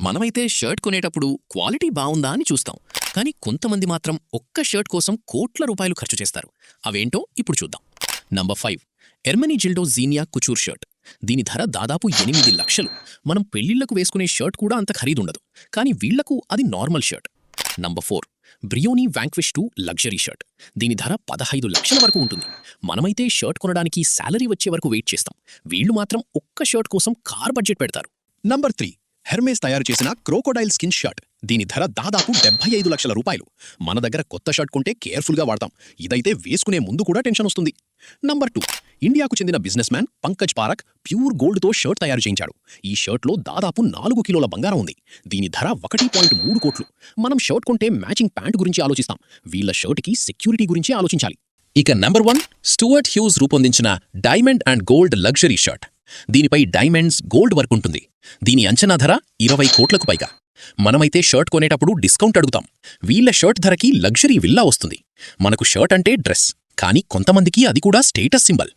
మనమైతే షర్ట్ కొనేటప్పుడు క్వాలిటీ బావుందా అని చూస్తాం. కానీ కొంతమంది మాత్రం ఒక్క షర్ట్ కోసం కోట్ల రూపాయలు ఖర్చు చేస్తారు. అవేంటో ఇప్పుడు చూద్దాం. Number 5 Ermenegildo Zegna couture shirt. దీని ధర దాదాపు 8 లక్షలు. మనం పెళ్లిళ్లకు వేసుకునే షర్ట్ కూడా అంత ఖరీదుండదు. కానీ వీళ్లకు అది normal shirt. Number 4 బ్రియోనీ వ్యాంక్విష్ 2 luxury shirt. దీని ధర 15 లక్షల వరకు ఉంటుంది. మనమైతే షర్ట్ కొనడానికి శాలరీ వచ్చే వరకు వెయిట్ చేస్తాం. వీళ్లు మాత్రం ఒక్క షర్ట్ కోసం కార్ బడ్జెట్ పెడతారు. నంబర్ 3 హెర్మేస్ తయారు చేసిన క్రోకోడైల్ స్కిన్ షర్ట్. దీని ధర దాదాపు 75 లక్షల రూపాయలు. మన దగ్గర కొత్త షర్ట్ కొంటే కేర్ఫుల్గా వాడతాం. ఇదైతే వేసుకునే ముందు కూడా టెన్షన్ వస్తుంది. నంబర్ 2 ఇండియాకు చెందిన businessman Pankaj Parakh pure గోల్డ్తో షర్ట్ తయారు చేయించాడు. ఈ షర్ట్లో దాదాపు 4 కిలోల బంగారం ఉంది. దీని ధర 1.3 కోట్లు. మనం షర్ట్ కొంటే మ్యాచింగ్ ప్యాంట్ గురించి ఆలోచిస్తాం. వీళ్ళ షర్ట్కి సెక్యూరిటీ గురించి ఆలోచించాలి. ఇక నంబర్ 1 స్టూవర్ట్ హ్యూస్ రూపొందించిన diamond and gold luxury shirt. దీనిపై డైమండ్స్ గోల్డ్ వర్క్ ఉంటుంది. దీని అంచనా ధర 20 కోట్లకు పైగా. మనమైతే షర్ట్ కొనేటప్పుడు డిస్కౌంట్ అడుగుతాం. వీళ్ళ షర్ట్ ధరకి లగ్జరీ విల్లా వస్తుంది. మనకు షర్ట్ అంటే డ్రెస్, కానీ కొంతమందికి అది కూడా స్టేటస్ సింబల్.